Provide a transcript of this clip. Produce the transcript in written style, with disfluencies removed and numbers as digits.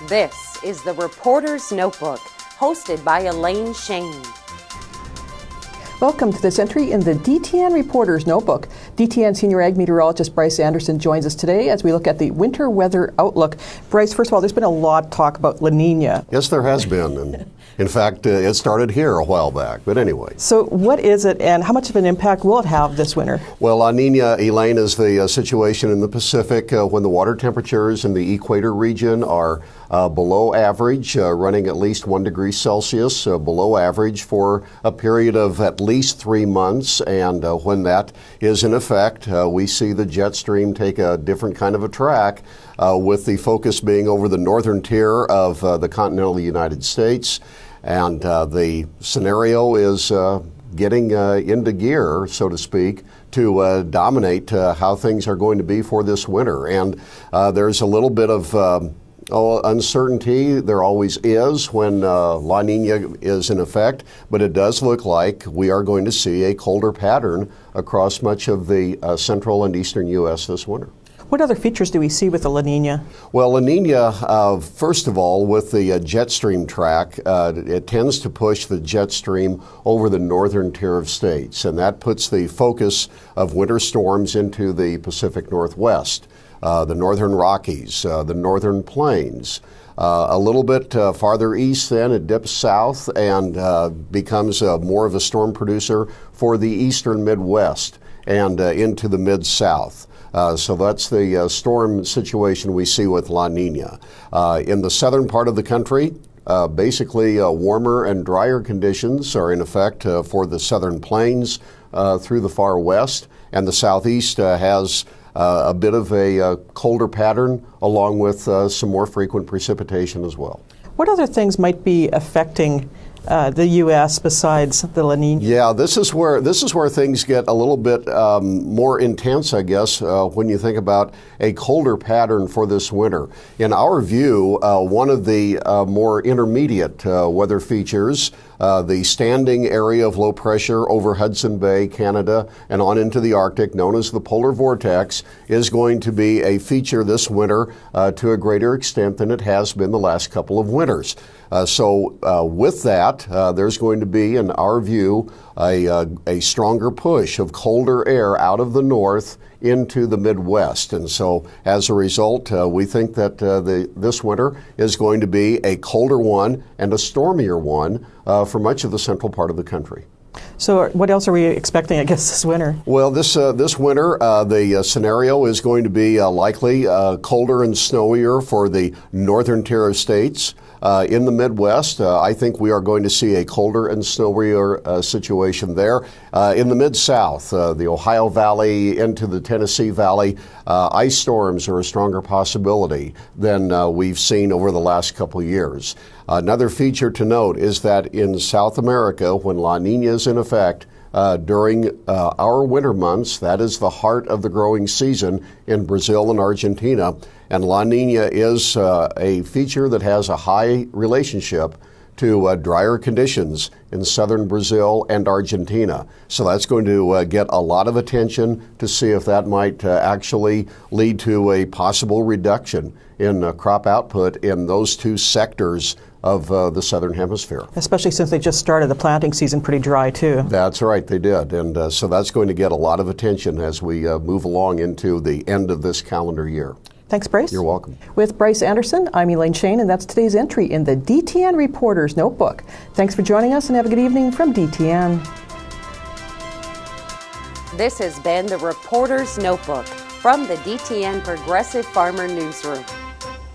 This is the Reporter's Notebook, hosted by Elaine Shane. Welcome to this entry in the DTN Reporter's Notebook. DTN Senior Ag Meteorologist Bryce Anderson joins us today as we look at the winter weather outlook. Bryce, first of all, there's been a lot of talk about La Niña. Yes, there has been. And in fact, it started here a while back. But anyway. So what is it and how much of an impact will it have this winter? Well, La Niña, Elaine, is the situation in the Pacific when the water temperatures in the equator region are below average, running at least 1 degree Celsius below average for a period of at least 3 months. And when that is in effect, we see the jet stream take a different kind of a track, with the focus being over the northern tier of the continental United States. And the scenario is getting into gear, so to speak, to dominate how things are going to be for this winter. And there's a little bit of uncertainty. There always is when La Niña is in effect, but it does look like we are going to see a colder pattern across much of the central and eastern U.S. this winter. What other features do we see with the La Niña? Well, La Niña, first of all, with the jet stream track, it tends to push the jet stream over the northern tier of states, and that puts the focus of winter storms into the Pacific Northwest, the northern Rockies, the northern plains. A little bit farther east, then it dips south and becomes more of a storm producer for the eastern Midwest and into the Mid-South. So that's the storm situation we see with La Niña. In the southern part of the country, basically warmer and drier conditions are in effect for the southern plains through the far west, and the southeast has a bit of a colder pattern along with some more frequent precipitation as well. What other things might be affecting the U.S. besides the La Niña? Yeah, this is where things get a little bit more intense, I guess, when you think about a colder pattern for this winter. In our view, one of the more intermediate weather features, the standing area of low pressure over Hudson Bay, Canada, and on into the Arctic, known as the polar vortex, is going to be a feature this winter to a greater extent than it has been the last couple of winters. So with that, there's going to be, in our view, a stronger push of colder air out of the north into the Midwest. And so as a result, we think that this winter is going to be a colder one and a stormier one for much of the central part of the country. So what else are we expecting, I guess, this winter? Well, this winter, the scenario is going to be likely colder and snowier for the northern tier of states. In the Midwest, I think we are going to see a colder and snowier situation there. In the Mid-South, the Ohio Valley into the Tennessee Valley, ice storms are a stronger possibility than we've seen over the last couple years. Another feature to note is that in South America, when La Niña is in effect, during our winter months, that is the heart of the growing season in Brazil and Argentina. And La Niña is a feature that has a high relationship to drier conditions in southern Brazil and Argentina. So that's going to get a lot of attention to see if that might actually lead to a possible reduction in crop output in those two sectors of the southern hemisphere. Especially since they just started the planting season pretty dry too. That's right, they did. And so that's going to get a lot of attention as we move along into the end of this calendar year. Thanks, Bryce. You're welcome. With Bryce Anderson, I'm Elaine Shane, and that's today's entry in the DTN Reporter's Notebook. Thanks for joining us, and have a good evening from DTN. This has been the Reporter's Notebook from the DTN Progressive Farmer Newsroom.